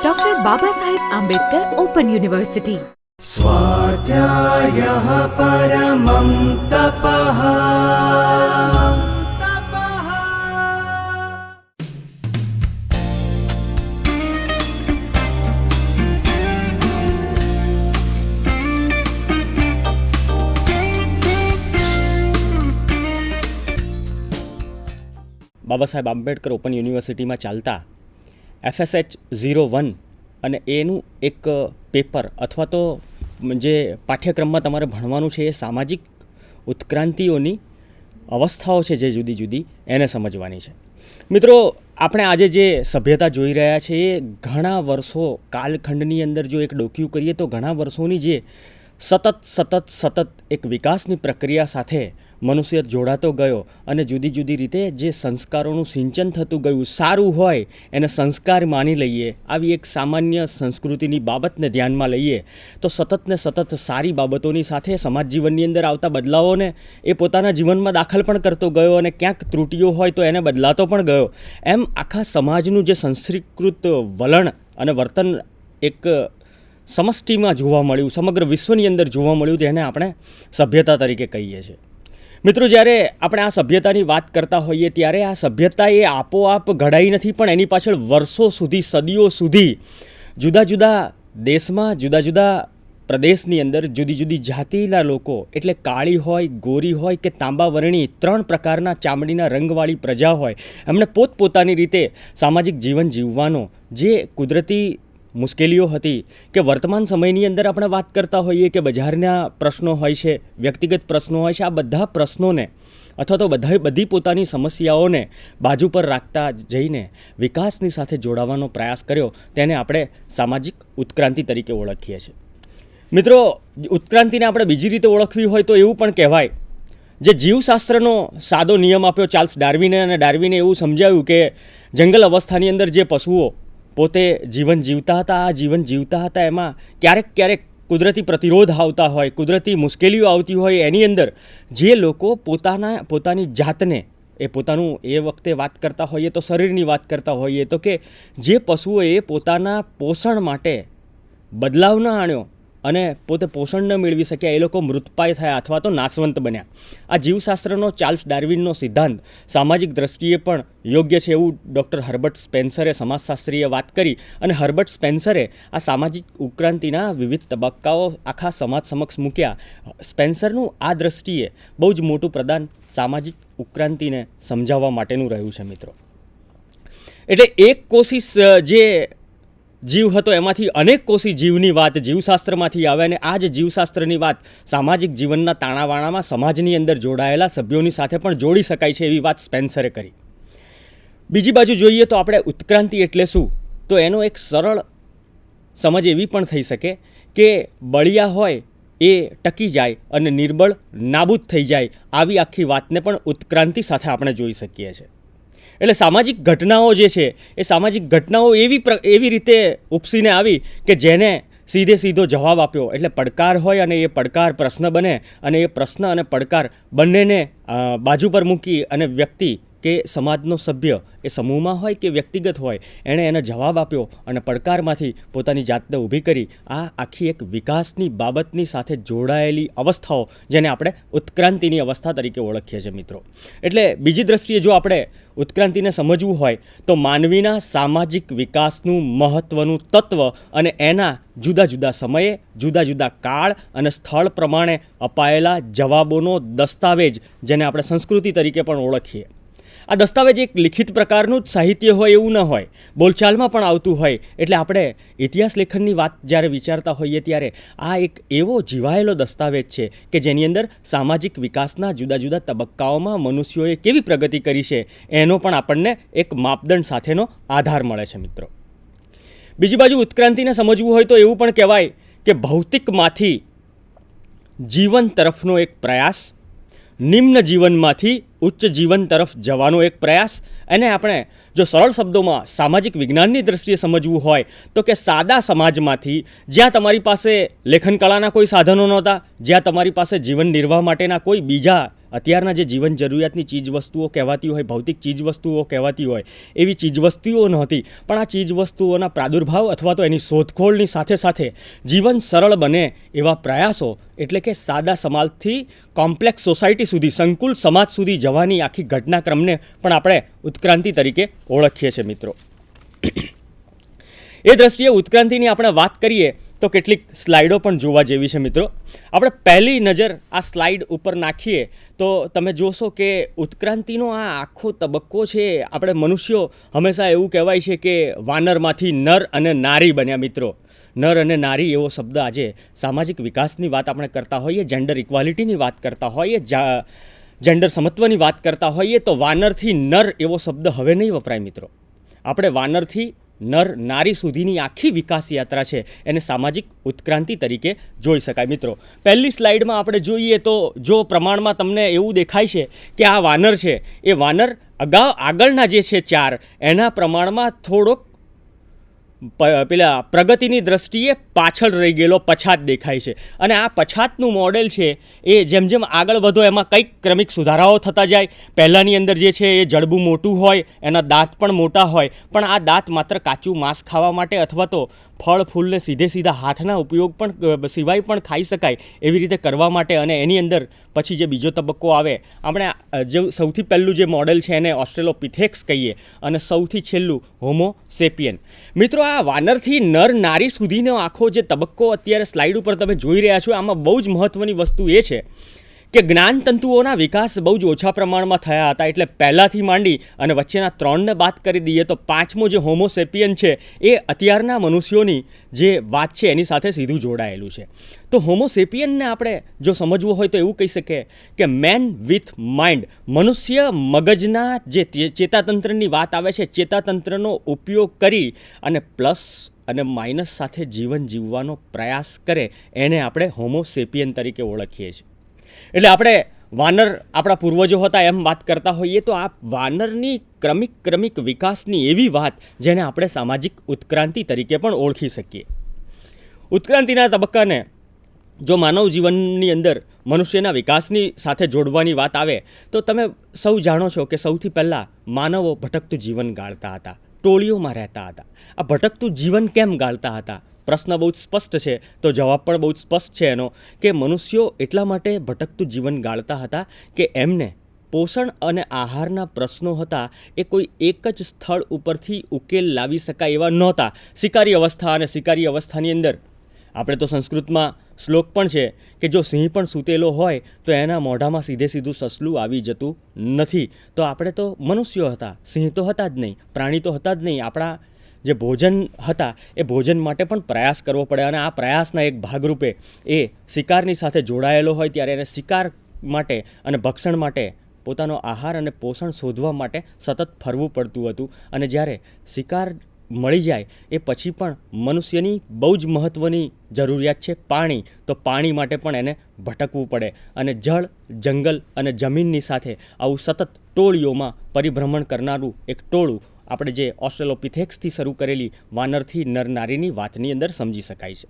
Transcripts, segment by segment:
Doctor Baba Saheb Ambedkar open university. स्वाध्यायः परमं तपः। Baba Saheb Ambedkar open યુનિવર્સિટીમાં ચાલતા FSH 01 અને એનું એક પેપર અથવા તો જે પાઠ્યક્રમમાં તમારે ભણવાનું છે એ સામાજિક ઉત્ક્રાંતિઓની અવસ્થાઓ છે જે જુદી જુદી એને સમજવાની છે. મિત્રો, આપણે આજે જે સભ્યતા જોઈ રહ્યા છે એ ઘણા વર્ષો કાલખંડની અંદર જો એક ડોક્યુ કરીએ તો ઘણા વર્ષોની જે સતત એક વિકાસની પ્રક્રિયા સાથે મનુષ્ય જોડાતો ગયો અને જુદી જુદી રીતે જે સંસ્કારોનું સિંચન થતું ગયું, સારું હોય એને સંસ્કાર માની લઈએ, આવી એક સામાન્ય સંસ્કૃતિની બાબતને ધ્યાનમાં લઈએ તો સતત સારી બાબતોની સાથે સમાજ જીવનની અંદર આવતા બદલાવોને એ પોતાના જીવનમાં દાખલ પણ કરતો ગયો અને ક્યાંક ત્રુટીઓ હોય તો એને બદલાતો પણ ગયો. એમ આખા સમાજનું જે સંસ્કૃત વલણ અને વર્તન એક સમષ્ટિમાં જોવા મળ્યું, સમગ્ર વિશ્વની અંદર જોવા મળ્યું, જેને આપણે સભ્યતા તરીકે કહીએ છીએ. મિત્રો, જ્યારે આપણે આ સભ્યતાની વાત કરતા હોઈએ ત્યારે આ સભ્યતા એ આપોઆપ ઘડાઈ નથી, પણ એની પાછળ વર્ષો સુધી, સદીઓ સુધી જુદા જુદા દેશમાં, જુદા જુદા પ્રદેશની અંદર જુદી જુદી જાતિના લોકો, એટલે કાળી હોય, ગોરી હોય કે તાંબાવર્ણી, 3 પ્રકારના ચામડીના રંગવાળી પ્રજા હોય, એમણે પોતપોતાની રીતે સામાજિક જીવન જીવવાનો જે કુદરતી મુશ્કેલીઓ હતી કે વર્તમાન સમયની અંદર આપણે વાત કરતા હોઈએ કે બજારના પ્રશ્નો હોય છે, વ્યક્તિગત પ્રશ્નો હોય છે, આ બધા પ્રશ્નોને અથવા તો બધી પોતાની સમસ્યાઓને બાજુ પર રાખતા જઈને વિકાસની સાથે જોડાવાનો પ્રયાસ કર્યો, તેને આપણે સામાજિક ઉત્ક્રાંતિ તરીકે ઓળખીએ છીએ. મિત્રો, ઉત્ક્રાંતિને આપણે બીજી રીતે ઓળખવી હોય તો એવું પણ કહેવાય, જે જીવશાસ્ત્રનો સાદો નિયમ આપ્યો ચાર્લ્સ ડાર્વિને, અને ડાર્વિને એવું સમજાવ્યું કે જંગલ અવસ્થાની અંદર જે પશુઓ પોતે જીવન જીવતા હતા, આ જીવન જીવતા હતા એમાં ક્યારેક કુદરતી પ્રતિરોધ આવતા હોય, કુદરતી મુશ્કેલીઓ આવતી હોય, એની અંદર જે લોકો પોતાની જાતને પોતાનું એ વખતે વાત કરતા હોઈએ તો શરીરની વાત કરતા હોઈએ તો કે જે પશુઓએ પોતાના પોષણ માટે બદલાવ ન આણ્યો અને પોતે પોષણ ન મેળવી શક્યા, એ લોકો મૃતપાય થયા અથવા તો નાશવંત બન્યા. આ જીવશાસ્ત્રનો ચાર્લ્સ ડાર્વિનનો સિદ્ધાંત સામાજિક દ્રષ્ટિએ પણ યોગ્ય છે એવું ડૉક્ટર હર્બર્ટ સ્પેન્સરે, સમાજશાસ્ત્રીએ વાત કરી, અને હર્બર્ટ સ્પેન્સરે આ સામાજિક ઉત્ક્રાંતિના વિવિધ તબક્કાઓ આખા સમાજ સમક્ષ મૂક્યા. સ્પેન્સરનું આ દ્રષ્ટિએ બહુ જ મોટું પ્રદાન સામાજિક ઉત્ક્રાંતિને સમજાવવા માટેનું રહ્યું છે. મિત્રો, એટલે એક કોશિશ જે જીવ હતો એમાંથી અનેક કોષી જીવની વાત જીવશાસ્ત્રમાંથી આવે, અને આ જ જીવશાસ્ત્રની વાત સામાજિક જીવનના તાણાવાણામાં સમાજની અંદર જોડાયેલા સભ્યોની સાથે પણ જોડી શકાય છે એવી વાત સ્પેન્સરે કરી. બીજી બાજુ જોઈએ તો આપણે ઉત્ક્રાંતિ એટલે શું, તો એનો એક સરળ સમજ એવી પણ થઈ શકે કે બળિયા હોય એ ટકી જાય અને નિર્બળ નાબૂદ થઈ જાય, આવી આખી વાતને પણ ઉત્ક્રાંતિ સાથે આપણે જોઈ શકીએ છીએ. એટલે સામાજિક ઘટનાઓ જે છે એ સામાજિક ઘટનાઓ એવી રીતે ઉપસીને આવી કે જેને સીધો જવાબ આપ્યો, એટલે પડકાર હોય અને એ પડકાર પ્રશ્ન બને, અને એ પ્રશ્ન અને પડકાર બંનેને બાજુ પર મૂકી અને વ્યક્તિ કે સમાજનો સભ્ય, એ સમૂહમાં હોય કે વ્યક્તિગત હોય, એણે એને જવાબ આપ્યો અને પડકારમાંથી પોતાની જાતને ઊભી કરી. આ આખી એક વિકાસની બાબતની સાથે જોડાયેલી અવસ્થાઓ જેને આપણે ઉત્ક્રાંતિની અવસ્થા તરીકે ઓળખીએ છીએ. મિત્રો, એટલે બીજી દ્રષ્ટિએ જો આપણે ઉત્ક્રાંતિને સમજવું હોય તો માનવીના સામાજિક વિકાસનું મહત્ત્વનું તત્વ અને એના જુદા જુદા સમયે, જુદા જુદા કાળ અને સ્થળ પ્રમાણે અપાયેલા જવાબોનો દસ્તાવેજ, જેને આપણે સંસ્કૃતિ તરીકે પણ ઓળખીએ. આ દસ્તાવેજ એક લિખિત પ્રકારનું જ સાહિત્ય હોય એવું ન હોય, બોલચાલમાં પણ આવતું હોય. એટલે આપણે ઇતિહાસ લેખનની વાત જ્યારે વિચારતા હોઈએ ત્યારે આ એક એવો જીવાયેલો દસ્તાવેજ છે કે જેની અંદર સામાજિક વિકાસના જુદા જુદા તબક્કાઓમાં મનુષ્યોએ કેવી પ્રગતિ કરી છે એનો પણ આપણને એક માપદંડ સાથેનો આધાર મળે છે. મિત્રો, બીજી બાજુ ઉત્ક્રાંતિને સમજવું હોય તો એવું પણ કહેવાય કે ભૌતિકમાંથી જીવન તરફનો એક પ્રયાસ, નિમ્ન જીવનમાંથી ઉચ્ચ જીવન તરફ જવાનો એક પ્રયાસ. એને આપણે જો સરળ શબ્દોમાં સામાજિક વિજ્ઞાનની દ્રષ્ટિએ સમજવું હોય તો કે સાદા સમાજમાંથી, જ્યાં તમારી પાસે લેખન કળાના કોઈ સાધનો નહોતા, જ્યાં તમારી પાસે જીવન નિર્વાહ માટેના કોઈ બીજા અત્યારના જે જીવન જરૂરિયાતની ચીજવસ્તુઓ કહેવાતી હોય, ભૌતિક ચીજવસ્તુઓ કહેવાતી હોય એવી ચીજવસ્તુઓ નહોતી, પણ આ ચીજવસ્તુઓના પ્રાદુર્ભાવ અથવા તો એની શોધખોળની સાથે સાથે જીવન સરળ બને એવા પ્રયાસો, એટલે કે સાદા સમાજથી કોમ્પ્લેક્સ સોસાયટી સુધી, સંકુલ સમાજ સુધી જવાની આખી ઘટનાક્રમને પણ આપણે ઉત્ક્રાંતિ તરીકે ઓળખીએ છીએ મિત્રો. એ દ્રષ્ટિએ ઉત્ક્રાંતિની આપણે વાત કરીએ તો કેટલીક સ્લાઇડો પણ જોવા જેવી છે મિત્રો. આપણે પહેલી નજર આ સ્લાઇડ ઉપર નાખીએ તો તમે જોશો કે ઉત્ક્રાંતિનો આ આખો તબક્કો છે. આપણે મનુષ્યો હંમેશા એવું કહેવાય છે કે વાનરમાંથી નર અને નારી બન્યા મિત્રો. નર અને નારી એવો શબ્દ આજે સામાજિક વિકાસની વાત આપણે કરતા હોઈએ, જેન્ડર ઇક્વાલિટીની વાત કરતા હોઈએ, જેન્ડર સમત્વની વાત કરતા હોઈએ તો વાનરથી નર એવો શબ્દ હવે નહીં વપરાય મિત્રો. આપણે વાનરથી નર નારી સુધીની આખી વિકાસ યાત્રા છે એને સામાજિક ઉત્ક્રાંતિ તરીકે જોઈ શકાય મિત્રો. પહેલી સ્લાઇડમાં આપણે જોઈએ તો જો પ્રમાણમાં તમને એવું દેખાય છે કે આ વાનર છે, એ વાનર આગળના જે છે 4 એના પ્રમાણમાં થોડોક પેલા પ્રગતિની દ્રષ્ટિએ પાછળ રહી ગયેલો પછાત દેખાય છે. અને આ પછાતનું મોડેલ છે એ જેમ જેમ આગળ વધો એમાં કંઈક ક્રમિક સુધારાઓ થતા જાય. પહેલાંની અંદર જે છે એ જડબું મોટું હોય, એના દાંત પણ મોટા હોય, પણ આ દાંત માત્ર કાચું માંસ ખાવા માટે અથવા તો ફળ ફૂલને સીધા હાથના ઉપયોગ પણ સિવાય પણ ખાઈ શકાય એવી રીતે કરવા માટે. અને એની અંદર પછી જે બીજો તબક્કો આવે, આપણે જે સૌથી પહેલું જે મોડેલ છે એને ઓસ્ટ્રેલોપિથેક્સ કહીએ અને સૌથી છેલ્લું હોમો સેપિયન. મિત્રો આ વાનરથી નર નારી સુધીનો આખો જે તબક્કો અત્યારે સ્લાઇડ ઉપર તમે જોઈ રહ્યા છો, આમાં બહુ જ મહત્ત્વની વસ્તુ એ છે કે જ્ઞાનતંતુઓના વિકાસ બહુ જ ઓછા પ્રમાણમાં થયા હતા. એટલે પહેલાંથી માંડી અને વચ્ચેના 3ને બાદ કરી દઈએ તો 5મો જે હોમો સેપિયન છે એ અત્યારના મનુષ્યોની જે વાત છે એની સાથે સીધું જોડાયેલું છે. તો હોમો સેપિયનને આપણે જો સમજવું હોય તો એવું કહી શકીએ કે મેન વિથ માઇન્ડ, મનુષ્ય મગજના જે ચેતાતંત્રની વાત આવે છે, ચેતાતંત્રનો ઉપયોગ કરી અને પ્લસ અને માઇનસ સાથે જીવન જીવવાનો પ્રયાસ કરે, એને આપણે હોમો સેપિયન તરીકે ઓળખીએ છીએ. એટલે આપણે વાનર આપણા પૂર્વજો હતા એમ વાત કરતા હોઈએ તો આ વાનરની ક્રમિક વિકાસની એવી વાત જેને આપણે સામાજિક ઉત્ક્રાંતિ તરીકે પણ ઓળખી શકીએ. ઉત્ક્રાંતિના તબક્કાને જો માનવ જીવનની અંદર મનુષ્યના વિકાસની સાથે જોડવાની વાત આવે તો તમે સૌ જાણો છો કે સૌથી પહેલાં માનવો ભટકતું જીવન ગાળતા હતા, ટોળીઓમાં રહેતા હતા. આ ભટકતું જીવન કેમ ગાળતા હતા? પ્રશ્ન બહુ જ સ્પષ્ટ છે, તો જવાબ પણ બહુ જ સ્પષ્ટ છે એનો કે મનુષ્યો એટલા માટે ભટકતું જીવન ગાળતા હતા કે એમને પોષણ અને આહારના પ્રશ્નો હતા એ કોઈ એક જ સ્થળ ઉપરથી ઉકેલ લાવી શકાય એવા નહોતા. શિકારી અવસ્થા અને શિકારી અવસ્થાની અંદર આપણે તો સંસ્કૃતમાં શ્લોક પણ છે કે જો સિંહ પણ સૂતેલો હોય તો એના મોઢામાં સીધું સસલું આવી જતું નથી. તો આપણે તો મનુષ્યો હતા, સિંહ તો હતા જ નહીં, પ્રાણી તો હતા જ નહીં. આપણા જે ભોજન હતા એ ભોજન માટે પણ પ્રયાસ કરવો પડે અને આ પ્રયાસના એક ભાગરૂપે એ શિકારની સાથે જોડાયેલો હોય ત્યારે એને શિકાર માટે અને ભક્ષણ માટે પોતાનો આહાર અને પોષણ શોધવા માટે સતત ફરવું પડતું હતું. અને જ્યારે શિકાર મળી જાય એ પછી પણ મનુષ્યની બહુ જ મહત્ત્વની જરૂરિયાત છે પાણી. તો પાણી માટે પણ એને ભટકવું પડે અને જળ, જંગલ અને જમીનની સાથે આવું સતત ટોળીઓમાં પરિભ્રમણ કરનારું એક ટોળું આપણે જે ઓસ્ટ્રેલોપિથેક્સથી શરૂ કરેલી વાનરથી નર નારીની વાતની અંદર સમજી શકાય છે.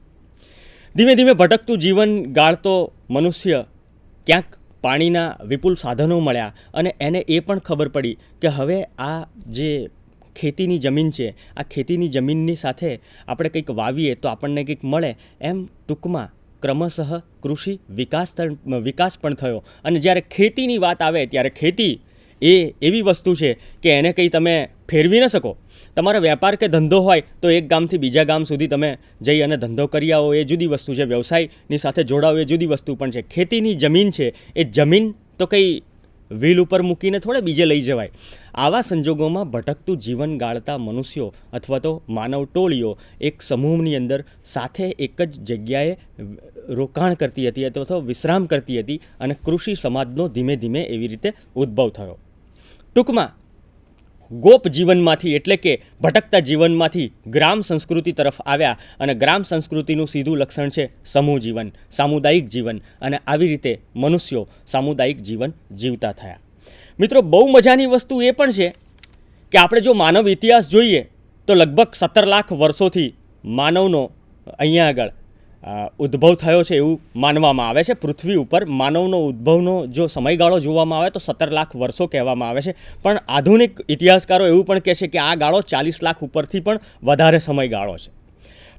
ધીમે ધીમે ભટકતું જીવન ગાળતો મનુષ્ય ક્યાંક પાણીના વિપુલ સાધનો મળ્યા અને એને એ પણ ખબર પડી કે હવે આ જે ખેતીની જમીન છે, આ ખેતીની જમીનની સાથે આપણે કંઈક વાવીએ તો આપણને કંઈક મળે. એમ ટૂંકમાં ક્રમશઃ કૃષિ વિકાસ પણ થયો. અને જ્યારે ખેતીની વાત આવે ત્યારે ખેતી એ એવી વસ્તુ છે કે એને કંઈ તમે ફેરવી ન શકો. તમારો વેપાર કે ધંધો હોય તો એક ગામથી બીજા ગામ સુધી તમે જઈ અને ધંધો કરી આવો એ જુદી વસ્તુ છે, વ્યવસાયની સાથે જોડાવો એ જુદી વસ્તુ પણ છે. ખેતીની જમીન છે એ જમીન તો કંઈ વ્હીલ ઉપર મૂકીને થોડે બીજે લઈ જવાય. આવા સંજોગોમાં ભટકતું જીવન ગાળતા મનુષ્યો અથવા તો માનવ ટોળીઓ એક સમૂહની અંદર સાથે એક જ જગ્યાએ રોકાણ કરતી હતી અથવા તો વિશ્રામ કરતી હતી અને કૃષિ સમાજનો ધીમે ધીમે એવી રીતે ઉદ્ભવ થયો. ટૂંકમાં ગોપ જીવનમાંથી એટલે કે ભટકતા જીવનમાંથી ગ્રામ સંસ્કૃતિ તરફ આવ્યા અને ગ્રામ સંસ્કૃતિનું સીધું લક્ષણ છે સમૂહ જીવન, સામુદાયિક જીવન. અને આવી રીતે મનુષ્યો સામુદાયિક જીવન જીવતા થયા. મિત્રો બહુ મજાની વસ્તુ એ પણ છે કે આપણે જો માનવ ઇતિહાસ જોઈએ તો લગભગ 17 લાખ વર્ષોથી માનવનો અહીંયા આગળ ઉદ્ભવ થયો છે એવું માનવામાં આવે છે. પૃથ્વી ઉપર માનવનો ઉદ્ભવનો જો સમયગાળો જોવામાં આવે તો 17 લાખ વર્ષો કહેવામાં આવે છે, પણ આધુનિક ઇતિહાસકારો એવું પણ કહે છે કે આ ગાળો 40 લાખ ઉપરથી પણ વધારે સમયગાળો છે.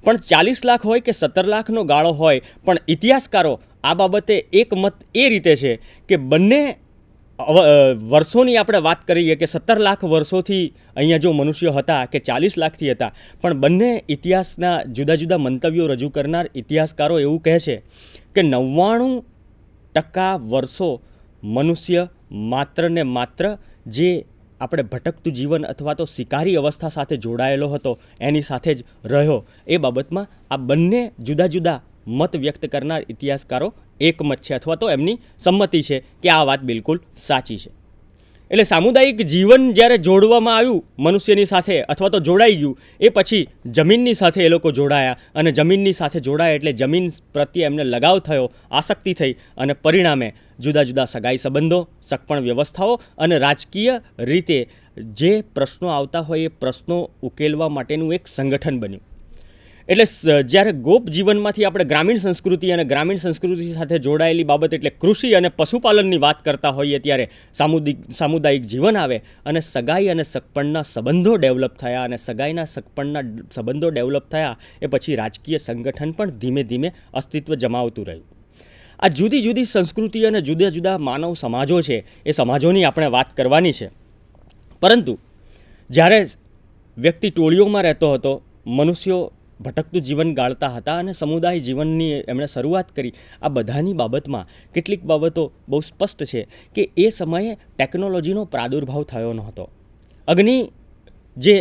પણ 40 લાખ હોય કે 17 લાખનો ગાળો હોય, પણ ઇતિહાસકારો આ બાબતે એક મત એ રીતે છે કે બંને વર્ષોની આપણે વાત કરીએ કે 17 લાખ વર્ષોથી અહીંયા જો મનુષ્યો હતા કે 40 લાખથી હતા, પણ બંને ઇતિહાસના જુદા જુદા મંતવ્યો રજૂ કરનાર ઇતિહાસકારો એવું કહે છે કે 99% વર્ષો મનુષ્ય માત્ર ને માત્ર જે આપણે ભટકતું જીવન અથવા તો શિકારી અવસ્થા સાથે જોડાયેલો હતો એની સાથે જ રહ્યો. એ બાબતમાં આ બંને જુદા જુદા મત વ્યક્ત કરનાર ઇતિહાસકારો એકમત છે અથવા તો એમની સંમતિ છે કે આ વાત બિલકુલ સાચી છે. એટલે સામુદાયિક જીવન જ્યારે જોડવામાં આવ્યું મનુષ્યની સાથે અથવા તો જોડાઈ ગયું, એ પછી જમીનની સાથે એ લોકો જોડાયા અને જમીનની સાથે જોડાયા એટલે જમીન પ્રત્યે એમને લગાવ થયો, આસક્તિ થઈ અને પરિણામે જુદા જુદા સગાઈ સંબંધો, સગપણ વ્યવસ્થાઓ અને રાજકીય રીતે જે પ્રશ્નો આવતા હોય એ પ્રશ્નો ઉકેલવા માટેનું એક સંગઠન બન્યું. એટલે જ્યારે ગોપ જીવનમાંથી આપણે ગ્રામીણ સંસ્કૃતિ અને ગ્રામીણ સંસ્કૃતિ સાથે જોડાયેલી બાબત એટલે કૃષિ અને પશુપાલનની વાત કરતા હોઈએ ત્યારે સામુદાયિક જીવન આવે અને સગાઈ અને સગપણના સંબંધો ડેવલપ થયા અને સગાઈના સગપણના સંબંધો ડેવલપ થયા એ પછી રાજકીય સંગઠન પણ ધીમે ધીમે અસ્તિત્વ જમાવતું રહ્યું. આ જુદી જુદી સંસ્કૃતિ અને જુદા જુદા માનવ સમાજો છે, એ સમાજોની આપણે વાત કરવાની છે. પરંતુ જ્યારે વ્યક્તિ ટોળીઓમાં રહેતો હતો, મનુષ્યો ભટકતું જીવન ગાળતા હતા અને સમુદાય જીવનની એમણે શરૂઆત કરી, આ બધાની બાબતમાં કેટલીક બાબતો બહુ સ્પષ્ટ છે કે એ સમયે ટેકનોલોજીનો પ્રાદુર્ભાવ થયો નહોતો. અગ્નિ જે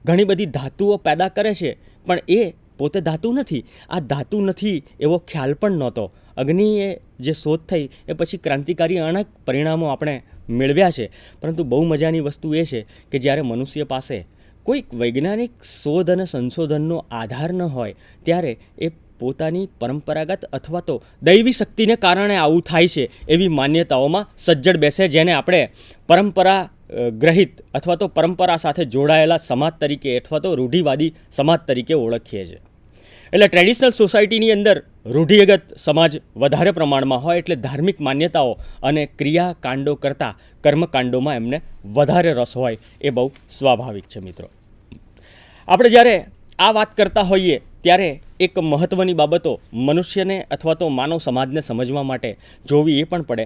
ઘણી બધી ધાતુઓ પેદા કરે છે, પણ એ પોતે ધાતુ નથી, આ ધાતુ નથી એવો ખ્યાલ પણ નહોતો. અગ્નિએ જે શોધ થઈ એ પછી ક્રાંતિકારી અનેક પરિણામો આપણે મેળવ્યા છે. પરંતુ બહુ મજાની વસ્તુ એ છે કે જ્યારે મનુષ્ય પાસે કોઈક વૈજ્ઞાનિક શોધ અને સંશોધનનો આધાર ન હોય ત્યારે એ પોતાની પરંપરાગત અથવા તો દૈવી શક્તિને કારણે આવું થાય છે એવી માન્યતાઓમાં સજ્જડ બેસે, જેને આપણે પરંપરા ગ્રહિત અથવા તો પરંપરા સાથે જોડાયેલા સમાજ તરીકે અથવા તો રૂઢિવાદી સમાજ તરીકે ઓળખીએ છીએ. એટલે ટ્રેડિશનલ સોસાયટીની અંદર રૂઢિગત સમાજ વધારે પ્રમાણમાં હોય એટલે ધાર્મિક માન્યતાઓ અને ક્રિયાકાંડો કરતાં કર્મકાંડોમાં એમને વધારે રસ હોય એ બહુ સ્વાભાવિક છે. મિત્રો, આપણે જ્યારે આ વાત કરતા હોઈએ ત્યારે એક મહત્ત્વની બાબતો મનુષ્યને અથવા તો માનવ સમાજને સમજવા માટે જોવી એ પણ પડે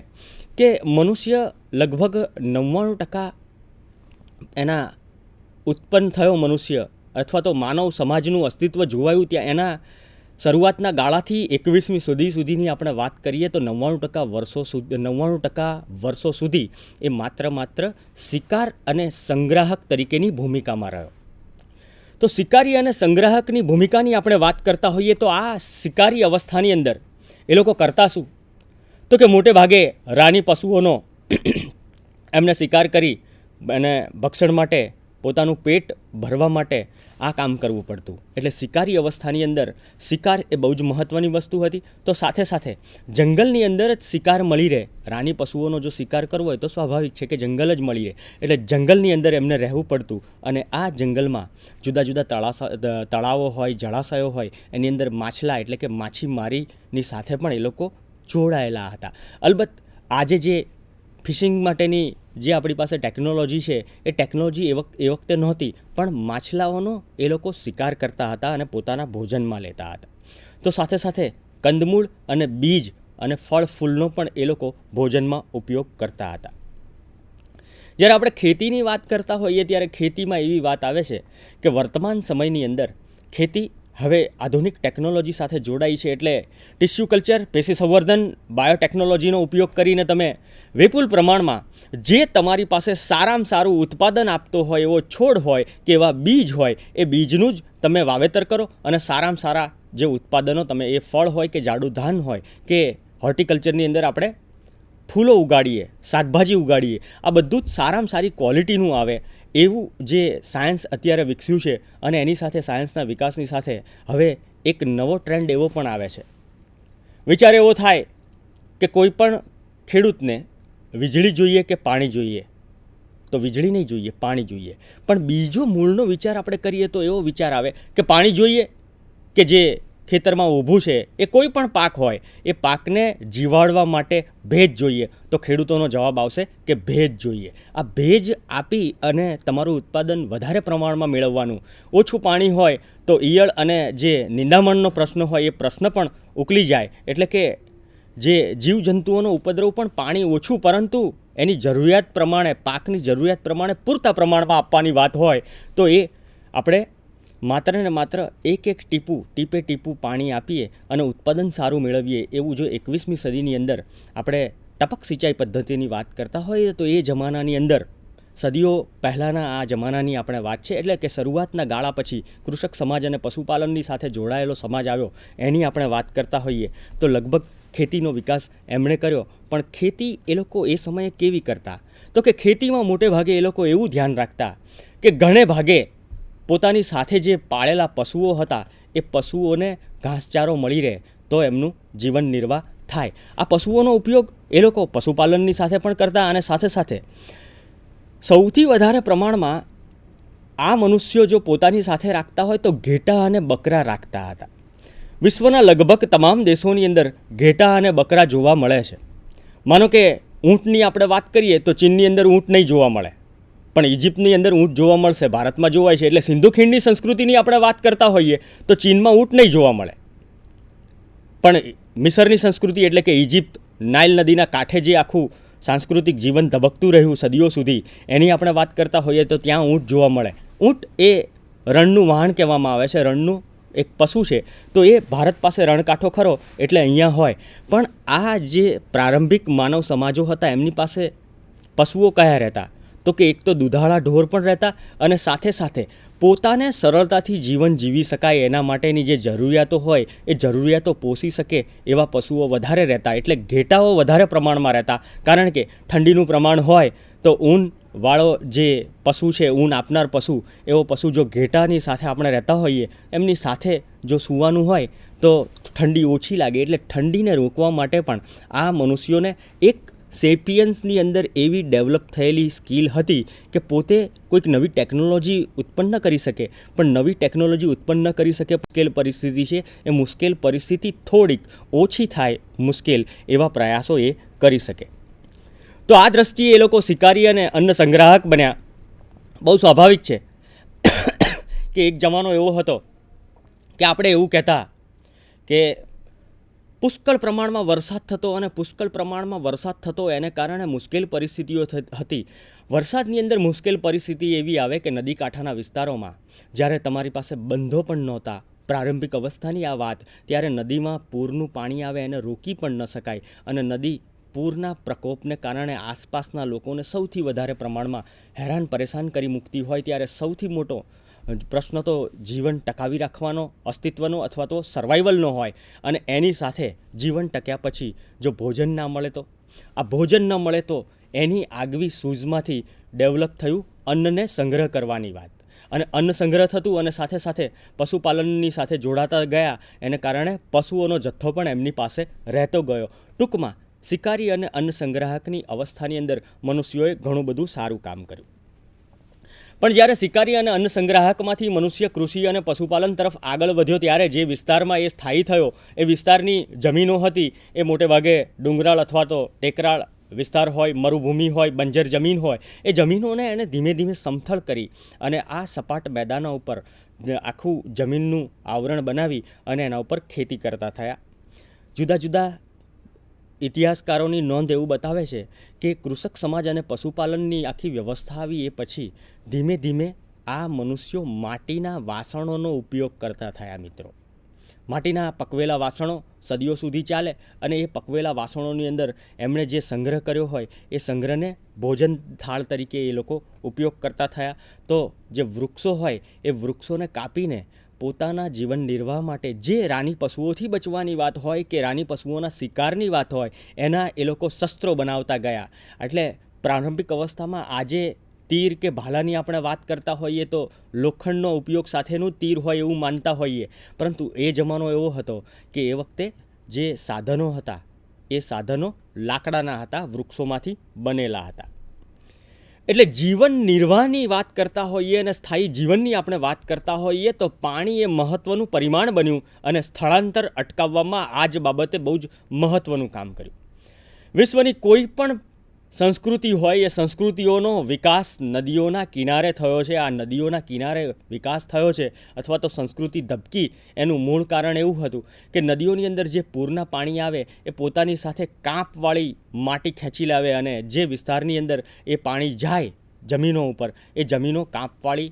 કે મનુષ્ય લગભગ 99% એના ઉત્પન્ન થયો મનુષ્ય અથવા તો માનવ સમાજનું અસ્તિત્વ જોવાયું ત્યાં એના શરૂઆતના ગાળાથી 21મી સદી સુધીની આપણે વાત કરીએ તો 99% વર્ષો સુધી એ માત્ર શિકાર અને સંગ્રાહક તરીકેની ભૂમિકામાં રહ્યો. તો શિકારી અને સંગ્રાહકની ભૂમિકાની આપણે વાત કરતા હોઈએ તો આ શિકારી અવસ્થાની અંદર એ લોકો કરતા શું? તો કે મોટે ભાગે રાની પશુઓનો એમને શિકાર કરી અને ભક્ષણ માટે, પોતાનું પેટ ભરવા માટે આ કામ કરવું પડતું. એટલે શિકારી અવસ્થાની અંદર શિકાર એ બહુ જ મહત્ત્વની વસ્તુ હતી. તો સાથે સાથે જંગલની અંદર જ શિકાર મળી રહે. રાની પશુઓનો જો શિકાર કરવો હોય તો સ્વાભાવિક છે કે જંગલ જ મળી રહે, એટલે જંગલની અંદર એમને રહેવું પડતું. અને આ જંગલમાં જુદા જુદા તળાવો હોય, જળાશયો હોય, એની અંદર માછલા એટલે કે માછીમારીની સાથે પણ એ લોકો જોડાયેલા હતા. અલબત્ત આજે જે ફિશિંગ માટેની જે આપણી પાસે ટેકનોલોજી છે એ ટેકનોલોજી એ વખતે નહોતી, પણ માછલાઓનો એ લોકો શિકાર કરતા હતા અને પોતાના ભોજનમાં લેતા હતા. તો સાથે સાથે કંદમૂળ અને બીજ અને ફળ ફૂલનો પણ એ લોકો ભોજનમાં ઉપયોગ કરતા હતા. જ્યારે આપણે ખેતીની વાત કરતા હોઈએ ત્યારે ખેતીમાં એવી વાત આવે છે કે વર્તમાન સમયની અંદર ખેતી હવે આધુનિક ટેકનોલોજી સાથે જોડાઈ છે. એટલે ટિશ્યુ કલ્ચર, પેશી સંવર્ધન, બાયોટેકનોલોજીનો ઉપયોગ કરીને તમે વિપુલ પ્રમાણમાં જે તમારી પાસે સારામાં સારું ઉત્પાદન આપતો હોય એવો છોડ હોય કે એવા બીજ હોય, એ બીજનું જ તમે વાવેતર કરો અને સારામાં સારા જે ઉત્પાદનો તમે, એ ફળ હોય કે જાડું ધાન હોય કે હોર્ટિકલ્ચરની અંદર આપણે ફૂલો ઉગાડીએ, શાકભાજી ઉગાડીએ, આ બધું જ સારામાં સારી ક્વોલિટીનું આવે એવું જે સાયન્સ અત્યારે વિકસ્યું છે. અને એની સાથે સાયન્સના વિકાસની સાથે હવે એક નવો ટ્રેન્ડ એવો પણ આવે છે. વિચાર એવો થાય કે કોઈ પણ ખેડૂતને વીજળી જોઈએ કે પાણી જોઈએ, તો વીજળી નહીં જોઈએ, પાણી જોઈએ. પણ બીજો મૂળનો વિચાર આપણે કરીએ તો એવો વિચાર આવે કે પાણી જોઈએ કે જે ખેતરમાં ઊભું છે, એ કોઈ પણ પાક હોય, એ પાકને જીવાડવા માટે ભેજ જોઈએ. તો ખેડૂતોનો જવાબ આવશે કે ભેજ જોઈએ. આ ભેજ આપી અને તમારું ઉત્પાદન વધારે પ્રમાણમાં મેળવવાનું. ઓછું પાણી હોય તો ઈયળ અને જે નિંદામણનો પ્રશ્ન હોય એ પ્રશ્ન પણ ઉકલી જાય. એટલે કે જે જીવજંતુઓનો ઉપદ્રવ પણ પાણી ઓછું પરંતુ એની જરૂરિયાત પ્રમાણે, પાકની જરૂરિયાત પ્રમાણે પૂરતા પ્રમાણમાં આપવાની વાત હોય તો એ આપણે માત્ર ને માત્ર એક ટીપે ટીપું પાણી આપીએ અને ઉત્પાદન સારું મેળવીએ. એવું જો 21મી સદીની અંદર આપણે ટપક સિંચાઈ પદ્ધતિની વાત કરતા હોઈએ તો એ જમાનાની અંદર સદીઓ પહેલાંના આ જમાનાની આપણે વાત છે. એટલે કે શરૂઆતના ગાળા પછી કૃષક સમાજ અને પશુપાલનની સાથે જોડાયેલો સમાજ આવ્યો, એની આપણે વાત કરતા હોઈએ તો લગભગ ખેતીનો વિકાસ એમણે કર્યો. પણ ખેતી એ લોકો એ સમયે કેવી કરતા? તો કે ખેતીમાં મોટે ભાગે એ લોકો એવું ધ્યાન રાખતા કે ઘણે ભાગે પોતાની સાથે જે પાળેલા પશુઓ હતા એ પશુઓને ઘાસચારો મળી રહે તો એમનું જીવન નિર્વાહ થાય. આ પશુઓનો ઉપયોગ એ લોકો પશુપાલનની સાથે પણ કરતા અને સાથે સાથે સૌથી વધારે પ્રમાણમાં આ મનુષ્યો જો પોતાની સાથે રાખતા હોય તો ઘેટાં અને બકરા રાખતા હતા. વિશ્વના લગભગ તમામ દેશોની અંદર ઘેટાં અને બકરા જોવા મળે છે. માનો કે ઊંટની આપણે વાત કરીએ તો ચીનની અંદર ઊંટ નહીં જોવા મળે, પણ ઇજિપ્તની અંદર ઊંટ જોવા મળશે, ભારતમાં જોવાય છે. એટલે સિંધુ ખીણની સંસ્કૃતિની આપણે વાત કરતા હોઈએ તો ચીનમાં ઊંટ નહીં જોવા મળે, પણ મિસરની સંસ્કૃતિ એટલે કે ઇજિપ્ત, નાઇલ નદીના કાંઠે જે આખું સાંસ્કૃતિક જીવન ધબકતું રહ્યું સદીઓ સુધી, એની આપણે વાત કરતા હોઈએ તો ત્યાં ઊંટ જોવા મળે. ઊંટ એ રણનું વાહન કહેવામાં આવે છે, રણનું એક પશુ છે. તો એ ભારત પાસે રણકાંઠો ખરો એટલે અહીંયા હોય. પણ આ જે પ્રારંભિક માનવ સમાજો હતા એમની પાસે પશુઓ કયા રહેતા? તો કે એક તો દુધાળા ઢોર પણ રહેતા અને સાથે સાથે પોતાને સરળતાથી જીવન જીવી શકાય એના માટેની જે જરૂરિયાતો હોય એ જરૂરિયાતો પોષી શકે એવા પશુઓ વધારે રહેતા. એટલે ઘેટાઓ વધારે પ્રમાણમાં રહેતા, કારણ કે ઠંડીનું પ્રમાણ હોય તો ઊનવાળો જે પશુ છે, ઊન આપનાર પશુ, એવો પશુ જો ઘેટાની સાથે આપણે રહેતા હોઈએ, એમની સાથે જો સૂવાનું હોય તો ઠંડી ઓછી લાગે. એટલે ઠંડીને રોકવા માટે પણ આ મનુષ્યોને એક સેપિયન્સની અંદર એવી ડેવલપ થયેલી સ્કિલ હતી કે પોતે કોઈક નવી ટેકનોલોજી ઉત્પન્ન કરી શકે. પણ નવી ટેકનોલોજી ઉત્પન્ન કરી શકે મુશ્કેલ પરિસ્થિતિ છે, એ મુશ્કેલ પરિસ્થિતિ થોડીક ઓછી થાય મુશ્કેલ એવા પ્રયાસો એ કરી શકે. તો આ દ્રષ્ટિએ એ લોકો શિકારી અને અન્ન સંગ્રાહક બન્યા. બહુ સ્વાભાવિક છે કે એક જમાનો એવો હતો કે આપણે એવું કહેતા કે પુષ્કળ પ્રમાણમાં વરસાદ થતો અને પુષ્કળ પ્રમાણમાં વરસાદ થતો એને કારણે મુશ્કેલ પરિસ્થિતિઓ હતી. વરસાદની અંદર મુશ્કેલ પરિસ્થિતિ એવી આવે કે નદી કાંઠાના વિસ્તારોમાં જ્યારે તમારી પાસે બંધો પણ નહોતા, પ્રારંભિક અવસ્થાની આ વાત, ત્યારે નદીમાં પૂરનું પાણી આવે એને રોકી પણ ન શકાય અને નદી પૂરના પ્રકોપને કારણે આસપાસના લોકોને સૌથી વધારે પ્રમાણમાં હેરાન પરેશાન કરી મૂકતી હોય ત્યારે સૌથી મોટો પ્રશ્ન તો જીવન ટકાવી રાખવાનો, અસ્તિત્વનો અથવા તો સર્વાઈવલનો હોય. અને એની સાથે જીવન ટક્યા પછી જો ભોજન ના મળે તો, આ ભોજન ન મળે તો એની આગવી સૂઝમાંથી ડેવલપ થયું અન્નને સંગ્રહ કરવાની વાત. અને અન્ન સંગ્રહ થતું અને સાથે સાથે પશુપાલનની સાથે જોડાતા ગયા, એને કારણે પશુઓનો જથ્થો પણ એમની પાસે રહેતો ગયો. ટૂંકમાં શિકારી અને અન્ન સંગ્રાહકની અવસ્થાની અંદર મનુષ્યોએ ઘણું બધું સારું કામ કર્યું. પણ જ્યારે શિકારી અને અન્ન સંગ્રાહકમાંથી મનુષ્ય કૃષિ અને પશુપાલન તરફ આગળ વધ્યો ત્યારે જે વિસ્તારમાં એ સ્થાયી થયો એ વિસ્તારની જમીનો હતી એ મોટે ભાગે ડુંગરાળ અથવા તો ટેકરાળ વિસ્તાર હોય, મરુભૂમિ હોય, બંજર જમીન હોય. એ જમીનોને એણે ધીમે ધીમે સમથળ કરી અને આ સપાટ મેદાનો ઉપર આખું જમીનનું આવરણ બનાવી અને એના ઉપર ખેતી કરતા થયા. જુદા જુદા ઇતિહાસકારોની નોંધ એવું બતાવે છે કે કૃષક સમાજ અને પશુપાલનની આખી વ્યવસ્થા આવી એ પછી ધીમે ધીમે આ મનુષ્યો માટીના વાસણોનો ઉપયોગ કરતા થયા. મિત્રો, માટીના પકવેલા વાસણો સદીઓ સુધી ચાલે અને એ પકવેલા વાસણોની અંદર એમણે જે સંગ્રહ કર્યો હોય એ સંગ્રહને ભોજન થાળ તરીકે એ લોકો ઉપયોગ કરતા થયા. તો જે વૃક્ષો હોય એ વૃક્ષોને કાપીને પોતાના જીવન નિર્વાહ માટે જે રાની પશુઓથી બચવાની વાત હોય કે રાની પશુઓના શિકારની વાત હોય એના એ લોકો શસ્ત્રો બનાવતા ગયા. એટલે પ્રારંભિક અવસ્થામાં આજે તીર કે ભાલાની આપણે વાત કરતા હોઈએ તો લોખંડનો ઉપયોગ સાથેનું તીર હોય એવું માનતા હોઈએ, પરંતુ એ જમાનો એવો હતો કે એ વખતે જે સાધનો હતા એ સાધનો લાકડાના હતા, વૃક્ષોમાંથી બનેલા હતા. એટલે જીવન નિર્વાહની વાત કરતા હોઈએ અને સ્થાયી જીવનની આપણે વાત કરતા હોઈએ તો પાણી એ મહત્ત્વનું પરિમાણ બન્યું અને સ્થળાંતર અટકાવવામાં આ જ બાબતે બહુ જ મહત્ત્વનું કામ કર્યું. વિશ્વની કોઈ પણ સંસ્કૃતિ હોય એ સંસ્કૃતિઓનો વિકાસ નદીઓના કિનારે થયો છે. આ નદીઓના કિનારે વિકાસ થયો છે અથવા તો સંસ્કૃતિ ધબકી એનું મૂળ કારણ એવું હતું કે નદીઓની અંદર જે પૂરના પાણી આવે એ પોતાની સાથે કાંપવાળી માટી ખેંચી લાવે અને જે વિસ્તારની અંદર એ પાણી જાય જમીનો ઉપર એ જમીનો કાંપવાળી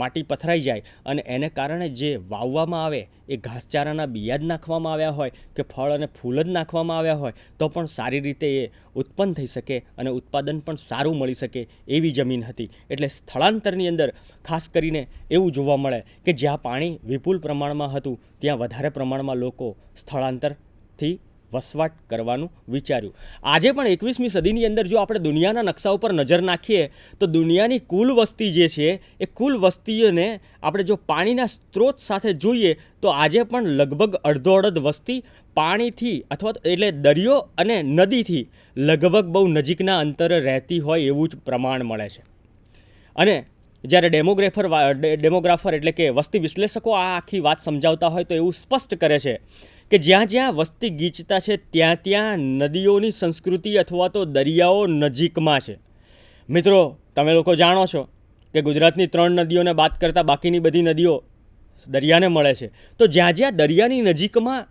માટી પથરાઈ જાય અને એને કારણે જે વાવવામાં આવે એ ઘાસચારાના બિયા જ નાખવામાં આવ્યા હોય કે ફળ અને ફૂલ જ નાખવામાં આવ્યા હોય તો પણ સારી રીતે એ ઉત્પન્ન થઈ શકે અને ઉત્પાદન પણ સારું મળી શકે એવી જમીન હતી. એટલે સ્થળાંતરની અંદર ખાસ કરીને એવું જોવા મળે કે જ્યાં પાણી વિપુલ પ્રમાણમાં હતું ત્યાં વધારે પ્રમાણમાં લોકો સ્થળાંતરથી વસવાટ કરવાનું વિચાર્યું. આજે પણ 21મી સદીની અંદર જો આપણે દુનિયાના નકશા ઉપર નજર નાખીએ તો દુનિયાની કુલ વસ્તી જે છે એ કુલ વસ્તીઓને આપણે જો પાણીના સ્ત્રોત સાથે જોઈએ તો આજે પણ લગભગ અડધો વસ્તી પાણીથી અથવા એટલે દરિયો અને નદીથી લગભગ બહુ નજીકના અંતરે રહેતી હોય એવું જ પ્રમાણ મળે છે. અને જ્યારે ડેમોગ્રાફર એટલે કે વસ્તી વિશ્લેષકો આ આખી વાત સમજાવતા હોય તો એવું સ્પષ્ટ કરે છે કે જ્યાં જ્યાં વસ્તી ગીચતા છે ત્યાં ત્યાં નદીઓની સંસ્કૃતિ અથવા તો દરિયાઓ નજીકમાં છે. મિત્રો, તમે લોકો જાણો છો કે ગુજરાતની 3 નદીઓને બાદ કરતાં બાકીની બધી નદીઓ દરિયાને મળે છે. તો જ્યાં જ્યાં દરિયાની નજીકમાં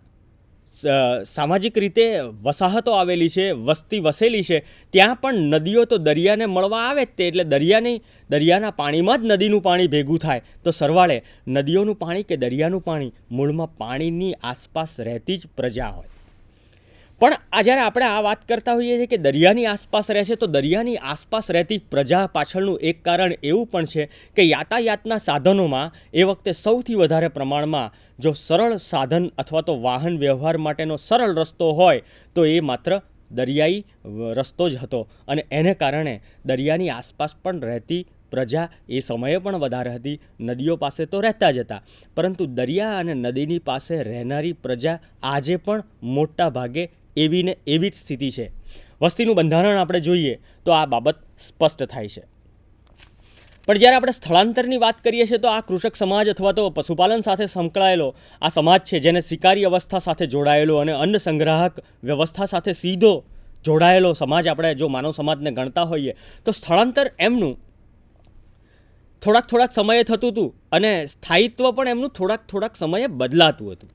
સામાજિક રીતે વસાહતો આવેલી છે, વસ્તી વસેલી છે, ત્યાં પણ નદીઓ તો દરિયાને મળવા આવે જ તે. એટલે દરિયાના પાણીમાં જ નદીનું પાણી ભેગું થાય તો સરવાળે નદીઓનું પાણી કે દરિયાનું પાણી મૂળમાં પાણીની આસપાસ રહેતી જ પ્રજા હોય. પણ જ્યારે આપણે આ વાત કરતા હોઈએ છીએ કે દરિયાની આસપાસ રહે છે તો દરિયાની આસપાસ રહેતી પ્રજા પાછળનું એક કારણ એવું પણ છે કે યાતાયાતના સાધનોમાં એ વખતે સૌથી વધારે પ્રમાણમાં જો સરળ સાધન અથવા તો વાહન વ્યવહાર માટેનો સરળ રસ્તો હોય તો એ માત્ર દરિયાઈ રસ્તો જ હતો. અને એને કારણે દરિયાની આસપાસ પણ રહેતી પ્રજા એ સમયે પણ વધારે હતી. નદીઓ પાસે તો રહેતા જ હતા, પરંતુ દરિયા અને નદીની પાસે રહેનારી પ્રજા આજે પણ મોટા ભાગે એવી ને એવી જ સ્થિતિ છે. વસ્તીનું બંધારણ આપણે જોઈએ તો આ બાબત સ્પષ્ટ થાય છે. પણ જ્યારે આપણે સ્થળાંતરની વાત કરીએ છીએ તો આ કૃષક સમાજ અથવા તો પશુપાલન સાથે સંકળાયેલો આ સમાજ છે જેને શિકારી અવસ્થા સાથે જોડાયેલો અને અન્ન સંગ્રાહક વ્યવસ્થા સાથે સીધો જોડાયેલો સમાજ આપણે જો માનવ સમાજને ગણતા હોઈએ તો સ્થળાંતર એમનું થોડાક સમયે થતું હતું અને સ્થાયિત્વ પણ એમનું થોડાક સમયે બદલાતું હતું.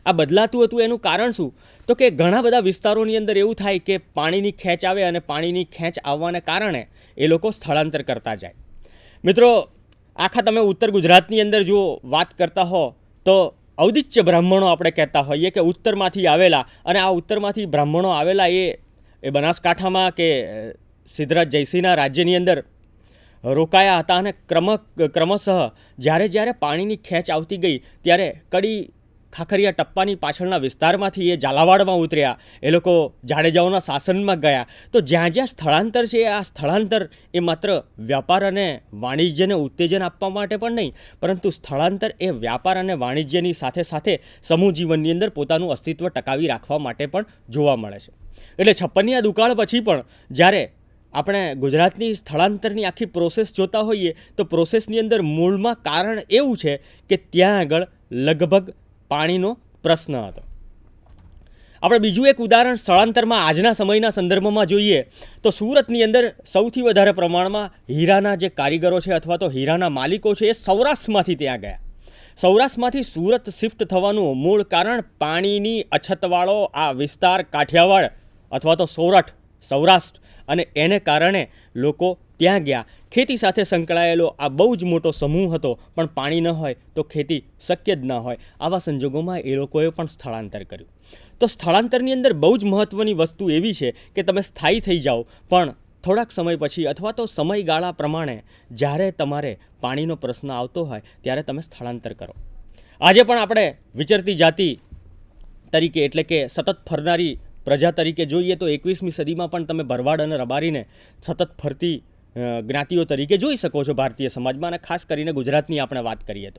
આ બદલાતું હતું એનું કારણ શું? તો કે ઘણા બધા વિસ્તારોની અંદર એવું થાય કે પાણીની ખેંચ આવે અને પાણીની ખેંચ આવવાને કારણે એ લોકો સ્થળાંતર કરતા જાય. મિત્રો, આખા તમે ઉત્તર ગુજરાતની અંદર જો વાત કરતા હો તો ઔદિચ્ય બ્રાહ્મણો આપણે કહેતા હોઈએ કે ઉત્તરમાંથી આવેલા, અને આ ઉત્તરમાંથી બ્રાહ્મણો આવેલા એ બનાસકાંઠામાં કે સિદ્ધરાજ જયસિંહના રાજ્યની અંદર રોકાયા હતા. અને ક્રમશઃ જ્યારે પાણીની ખેંચ આવતી ગઈ ત્યારે કડી ખાખરિયા ટપ્પાની પાછળના વિસ્તારમાંથી એ ઝાલાવાડમાં ઉતર્યા, એ લોકો જાડેજાઓના શાસનમાં ગયા. તો જ્યાં સ્થળાંતર છે આ સ્થળાંતર એ માત્ર વ્યાપાર અને વાણિજ્યને ઉત્તેજન આપવા માટે પણ નહીં, પરંતુ સ્થળાંતર એ વ્યાપાર અને વાણિજ્યની સાથે સાથે સમૂહ જીવનની અંદર પોતાનું અસ્તિત્વ ટકાવી રાખવા માટે પણ જોવા મળે છે. એટલે 56ની આ દુકાળ પછી પણ જ્યારે આપણે ગુજરાતની સ્થળાંતરની આખી પ્રોસેસ જોતા હોઈએ તો પ્રોસેસની અંદર મૂળમાં કારણ એવું છે કે ત્યાં આગળ લગભગ પાણીનો પ્રશ્ન હતો. આપણે બીજું એક ઉદાહરણ સ્થળાંતરમાં આજના સમયના સંદર્ભમાં જોઈએ તો સુરતની અંદર સૌથી વધારે પ્રમાણમાં હીરાના જે કારીગરો છે અથવા તો હીરાના માલિકો છે એ સૌરાષ્ટ્રમાંથી ત્યાં ગયા. સૌરાષ્ટ્રમાંથી સુરત શિફ્ટ થવાનું મૂળ કારણ પાણીની અછતવાળો આ વિસ્તાર કાઠિયાવાડ અથવા તો સૌરાષ્ટ્ર, અને એને કારણે લોકો ત્યાં ગયા. ખેતી સાથે સંકળાયેલો આ બહુ જ મોટો સમૂહ હતો, પણ પાણી ન હોય તો ખેતી શક્ય જ ન હોય. આવા સંજોગોમાં એ લોકોએ પણ સ્થળાંતર કર્યું. તો સ્થળાંતરની અંદર બહુ જ મહત્ત્વની વસ્તુ એવી છે કે તમે સ્થાયી થઈ જાઓ, પણ થોડાક સમય પછી અથવા તો સમયગાળા પ્રમાણે જ્યારે તમારે પાણીનો પ્રશ્ન આવતો હોય ત્યારે તમે સ્થળાંતર કરો. આજે પણ આપણે વિચરતી જાતિ તરીકે એટલે કે સતત ફરનારી પ્રજા તરીકે જોઈએ તો 21મી સદીમાં પણ તમે ભરવાડ અને રબારીને સતત ફરતી જ્ઞાતિઓ તરીકે જોઈ શકો છો ભારતીય સમાજમાં, અને ખાસ કરીને ગુજરાતની આપણે વાત કરીએ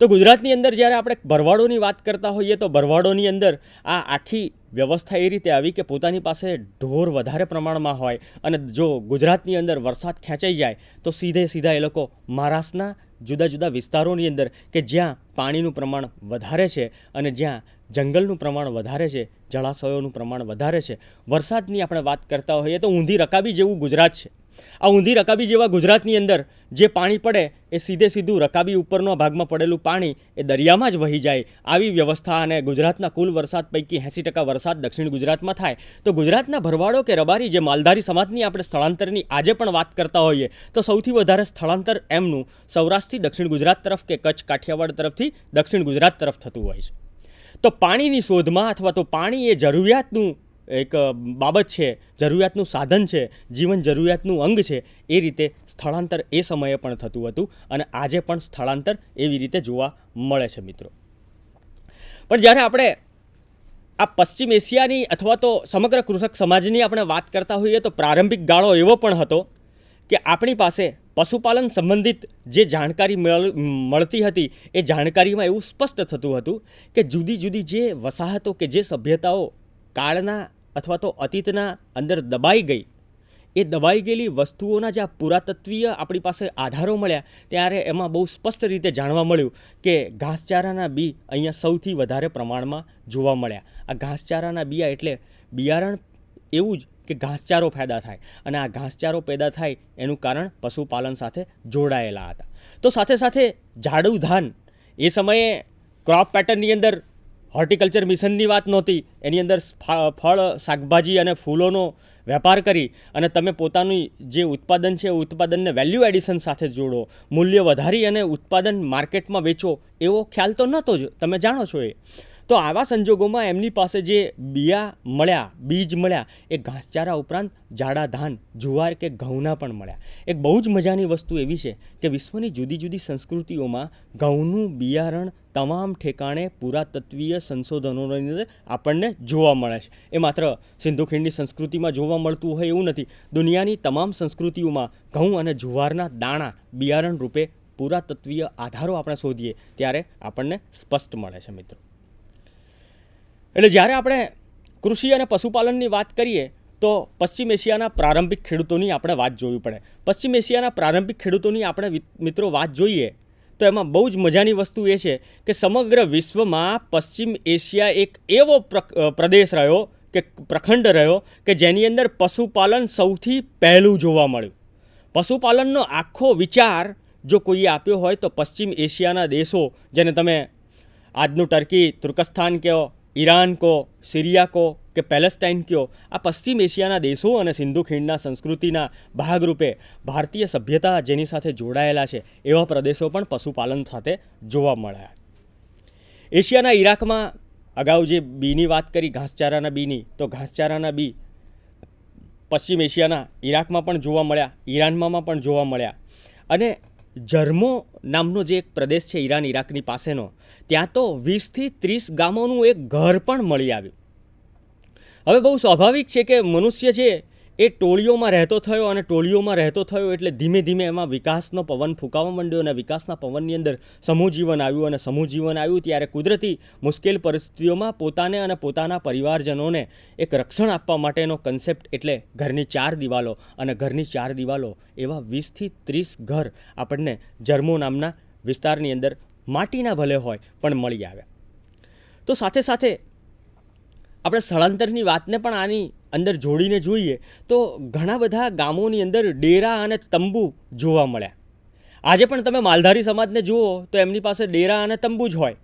તો તો ગુજરાતની અંદર જ્યારે આપણે ભરવાડોની વાત કરતા હોઈએ તો ભરવાડોની અંદર આ આખી વ્યવસ્થા એ રીતે આવી કે પોતાની પાસે ઢોર વધારે પ્રમાણમાં હોય અને જો ગુજરાતની અંદર વરસાદ ખેંચાઈ જાય તો સીધા એ લોકો મહારાષ્ટ્રના જુદા જુદા વિસ્તારોની અંદર કે જ્યાં પાણીનું પ્રમાણ વધારે છે અને જ્યાં જંગલનું પ્રમાણ વધારે છે, જળાશયોનું પ્રમાણ વધારે છે, વરસાદની આપણે વાત કરતા હોઈએ તો ઊંધી રકાબી જેવું ગુજરાત છે. આ ઊંધી રકાબી જેવા ગુજરાતની અંદર જે પાણી પડે એ સીધું રકાબી ઉપરના ભાગમાં પડેલું પાણી એ દરિયામાં જ વહી જાય આવી વ્યવસ્થા અને ગુજરાતના કુલ વરસાદ પૈકી 80% વરસાદ દક્ષિણ ગુજરાતમાં થાય. તો ગુજરાતના ભરવાડો કે રબારી જે માલધારી સમાજની આપણે સ્થળાંતરની આજે પણ વાત કરતા હોઈએ તો સૌથી વધારે સ્થળાંતર એમનું સૌરાષ્ટ્રથી દક્ષિણ ગુજરાત તરફ કે કચ્છ કાઠિયાવાડ તરફથી દક્ષિણ ગુજરાત તરફ થતું હોય છે. તો પાણીની શોધમાં અથવા તો પાણી એ જરૂરિયાતનું એક બાબત છે, જરૂરિયાતનું સાધન છે, જીવન જરૂરિયાતનું અંગ છે, એ રીતે સ્થળાંતર એ સમયે પણ થતું હતું અને આજે પણ સ્થળાંતર એવી રીતે જોવા મળે છે મિત્રો. પણ જ્યારે આપણે આ પશ્ચિમ એશિયાની અથવા તો સમગ્ર કૃષક સમાજની આપણે વાત કરતા હોઈએ તો પ્રારંભિક ગાળો એવો પણ હતો કે આપણી પાસે પશુપાલન સંબંધિત જે જાણકારી મળતી હતી એ જાણકારીમાં એવું સ્પષ્ટ થતું હતું કે જુદી જુદી જે વસાહતો કે જે સભ્યતાઓ કાળના અથવા તો અતીતના અંદર દબાઈ ગઈ એ દબાઈ ગયેલી વસ્તુઓના જે પુરાતત્વીય આપણી પાસે આધારો મળ્યા ત્યારે એમાં બહુ સ્પષ્ટ રીતે જાણવા મળ્યું કે ઘાસચારાના બી અહીંયા સૌથી વધારે પ્રમાણમાં જોવા મળ્યા. આ ઘાસચારાના બિયા એટલે બિયારણ એવું જ કે ઘાસચારો પેદા થાય અને આ ઘાસચારો પેદા થાય એનું કારણ પશુપાલન સાથે જોડાયેલા હતા. તો સાથે સાથે જાડું ધાન એ સમયે ક્રોપ પેટર્નની અંદર હોર્ટિકલ્ચર મિશનની વાત નહોતી, એની અંદર ફળ શાકભાજી અને ફૂલોનો વેપાર કરી અને તમે પોતાનું જે ઉત્પાદન છે એ ઉત્પાદનને વેલ્યુ એડિશન સાથે જોડો, મૂલ્ય વધારી અને ઉત્પાદન માર્કેટમાં વેચો એવો ખ્યાલ તો નહોતો જ, તમે જાણો છો એ. તો આવા સંજોગોમાં એમની પાસે જે બીજ મળ્યા એ ઘાસચારા ઉપરાંત જાડા ધાન, જુવાર કે ઘઉંના પણ મળ્યા. એક બહુ જ મજાની વસ્તુ એવી છે કે વિશ્વની જુદી જુદી સંસ્કૃતિઓમાં ઘઉંનું બિયારણ તમામ ઠેકાણે પુરાતત્વીય સંશોધનોની અંદર આપણને જોવા મળે છે. એ માત્ર સિંધુ ખીણની સંસ્કૃતિમાં જોવા મળતું હોય એવું નથી. દુનિયાની તમામ સંસ્કૃતિઓમાં ઘઉં અને જુવારના દાણા બિયારણ રૂપે પુરાતત્વીય આધારો આપણે શોધીએ ત્યારે આપણને સ્પષ્ટ મળે છે મિત્રો. એટલે જ્યારે આપણે કૃષિ અને પશુપાલનની વાત કરીએ તો પશ્ચિમ એશિયાના પ્રારંભિક ખેડૂતોની આપણે વાત જોવી પડે. પશ્ચિમ એશિયાના પ્રારંભિક ખેડૂતોની આપણે મિત્રો વાત જોઈએ તો એમાં બહુ જ મજાની વસ્તુ એ છે કે સમગ્ર વિશ્વમાં પશ્ચિમ એશિયા એક એવો પ્રદેશ રહ્યો કે પ્રખંડ રહ્યો કે જેની અંદર પશુપાલન સૌથી પહેલું જોવા મળ્યું. પશુપાલનનો આખો વિચાર જો કોઈએ આપ્યો હોય તો પશ્ચિમ એશિયાના દેશો, જેને તમે આજનું ટર્કી, તુર્કસ્તાન કહો, ઈરાન કહો, સિરિયા કહો કે પેલેસ્ટાઇન કહો, આ પશ્ચિમ એશિયાના દેશો અને સિંધુ ખીણના સંસ્કૃતિના ભાગરૂપે ભારતીય સભ્યતા જેની સાથે જોડાયેલા છે એવા પ્રદેશો પણ પશુપાલન સાથે જોવા મળ્યા. એશિયાના ઈરાકમાં અગાઉ જે બીની વાત કરી ઘાસચારાના બીની, તો ઘાસચારાના બી પશ્ચિમ એશિયાના ઈરાકમાં પણ જોવા મળ્યા, ઈરાનમાં પણ જોવા મળ્યા. અને જર્મો નામનો જે એક પ્રદેશ છે ઈરાન ઈરાકની પાસેનો, ત્યાં તો 20થી 30 ગામોનું એક ઘર પણ મળી આવ્યું. હવે બહુ સ્વાભાવિક છે કે મનુષ્ય છે એ ટોળીઓમાં રહેતો થયો અને ટોળીઓમાં રહેતો થયો એટલે ધીમે ધીમે એમાં વિકાસનો પવન ફૂંકાવા માંડ્યો અને વિકાસના પવનની અંદર સમૂહ જીવન આવ્યું અને સમૂહ જીવન આવ્યું ત્યારે કુદરતી મુશ્કેલ પરિસ્થિતિઓમાં પોતાને અને પોતાના પરિવારજનોને એક રક્ષણ આપવા માટેનો કન્સેપ્ટ એટલે ઘરની 4 દિવાલો અને ઘરની 4 દિવાલો એવા 20થી 30 ઘર આપણને જર્મો નામના વિસ્તારની અંદર માટીના ભલે હોય પણ મળી આવ્યા. તો સાથે સાથે આપણે સ્થળાંતરની વાતને પણ આની અંદર જોડીને જોઈએ તો ઘણા બધા ગામોની અંદર ડેરા અને તંબુ જોવા મળ્યા. આજે પણ તમે માલધારી સમાજને જુઓ તો એમની પાસે ડેરા અને તંબુ જ હોય,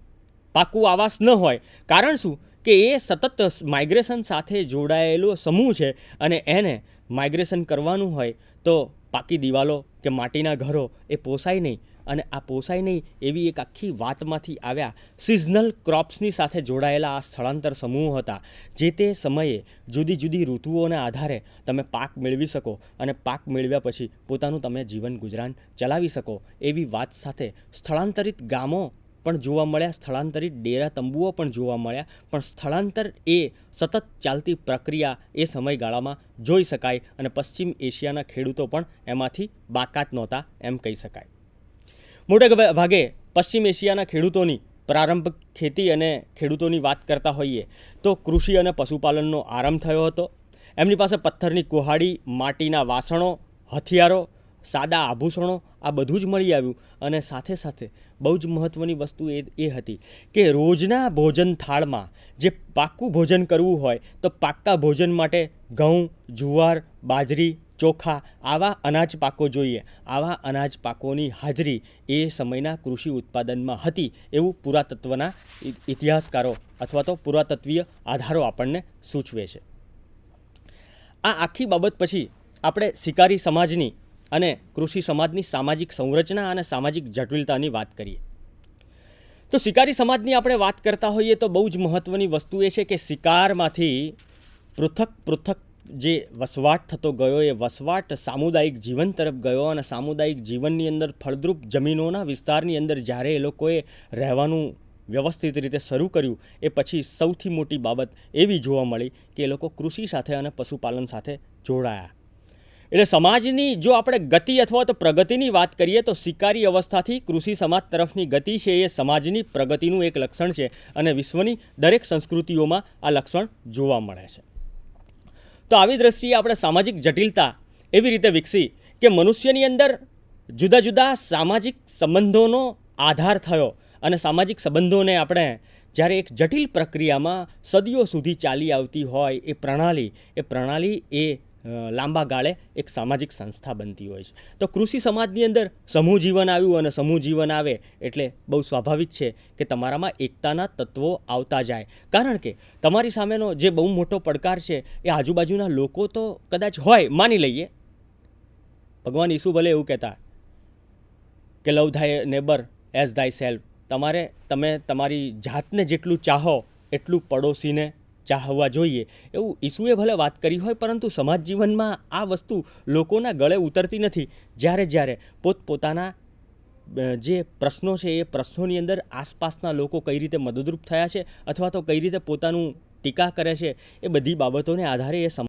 પાકું આવાસ ન હોય. કારણ શું કે એ સતત માઇગ્રેશન સાથે જોડાયેલો સમૂહ છે અને એને માઇગ્રેશન કરવાનું હોય તો પાકી દિવાલો કે માટીના ઘરો એ પોસાય નહીં. અને આ પોસાય નહીં એવી એક આખી વાતમાંથી આવ્યા સિઝનલ ક્રોપ્સની સાથે જોડાયેલા આ સ્થળાંતર સમૂહ હતા. જે તે સમયે જુદી જુદી ઋતુઓના આધારે તમે પાક મેળવી શકો અને પાક મેળવ્યા પછી પોતાનું તમે જીવન ગુજરાન ચલાવી શકો એવી વાત સાથે સ્થળાંતરિત ગામો પણ જોવા મળ્યા, સ્થળાંતરિત ડેરા તંબુઓ પણ જોવા મળ્યા. પણ સ્થળાંતર એ સતત ચાલતી પ્રક્રિયા એ સમયગાળામાં જોઈ શકાય અને પશ્ચિમ એશિયાના ખેડૂતો પણ એમાંથી બાકાત નહોતા એમ કહી શકાય. મોટે ભાગે પશ્ચિમ એશિયાના ખેડૂતોની પ્રારંભ ખેતી અને ખેડૂતોની વાત કરતા હોઈએ તો કૃષિ અને પશુપાલનનો આરંભ થયો હતો. એમની પાસે પથ્થરની કુહાડી, માટીના વાસણો, હથિયારો, સાદા આભૂષણો આ બધું જ મળી આવ્યું. અને સાથે સાથે બહુ જ મહત્ત્વની વસ્તુ એ હતી કે રોજના ભોજન થાળમાં જે પાક્કું ભોજન કરવું હોય તો પાક્કા ભોજન માટે ઘઉં, જુવાર, બાજરી, ચોખા આવા અનાજ પાકો જોઈએ. આવા અનાજ પાકોની હાજરી એ સમયના કૃષિ ઉત્પાદનમાં હતી એવું પુરાતત્વના ઇતિહાસકારો અથવા તો પુરાતત્વીય આધારો આપણને સૂચવે છે. આ આખી બાબત પછી આપણે શિકારી સમાજની અને કૃષિ સમાજની સામાજિક સંરચના અને સામાજિક જટિલતાની વાત કરીએ. તો શિકારી સમાજની આપણે વાત કરતા હોઈએ તો બહુ જ મહત્ત્વની વસ્તુ એ છે કે શિકારમાંથી પૃથક જે વસવાટ થતો ગયો એ વસવાટ સામુદાયિક જીવન તરફ ગયો અને સામુદાયિક જીવનની અંદર ફળદ્રુપ જમીનોના વિસ્તારની અંદર જ્યારે એ લોકોએ રહેવાનું વ્યવસ્થિત રીતે શરૂ કર્યું એ પછી સૌથી મોટી બાબત એવી જોવા મળી કે એ લોકો કૃષિ સાથે અને પશુપાલન સાથે જોડાયા. એટલે સમાજની જો આપણે ગતિ અથવા તો પ્રગતિની વાત કરીએ તો શિકારી અવસ્થાથી કૃષિ સમાજ તરફની ગતિ છે એ સમાજની પ્રગતિનું એક લક્ષણ છે અને વિશ્વની દરેક સંસ્કૃતિઓમાં આ લક્ષણ જોવા મળે છે. તો આવી દ્રષ્ટિએ આપણે સામાજિક જટિલતા એવી રીતે વિકસી કે મનુષ્યની અંદર જુદા જુદા સામાજિક સંબંધોનો આધાર થયો અને સામાજિક સંબંધોને આપણે જ્યારે એક જટિલ પ્રક્રિયામાં સદીઓ સુધી ચાલી આવતી હોય એ પ્રણાલી એ લાંબા ગાળે એક સામાજિક સંસ્થા બનતી હોય છે. તો કૃષિ સમાજની અંદર સમૂહ જીવન આવ્યું અને સમૂહ જીવન આવે એટલે બહુ સ્વાભાવિક છે કે તમારામાં એકતાના તત્વો આવતા જાય. કારણ કે તમારી સામેનો જે બહુ મોટો પડકાર છે એ આજુબાજુના લોકો તો કદાચ હોય, માની લઈએ. ભગવાન ઈસુ ભલે એવું કહેતા કે લવ ધાય નેબર એઝधाय સેલ્ફ. તમે તમારી જાતને જેટલું ચાહો એટલું પડોશીને ચાહવા જોઈએ એવું ઈસુએ ભલે વાત કરી હોય, પરંતુ સમાજ જીવનમાં આ વસ્તુ લોકોના ગળે ઉતરતી નથી. જ્યારે પોતપોતાના જે પ્રશ્નો છે એ પ્રશ્નોની અંદર આસપાસના લોકો કઈ રીતે મદદરૂપ થયા છે અથવા તો કઈ રીતે પોતાનું ટીકા કરે છે એ બધી બાબતોને આધારે એ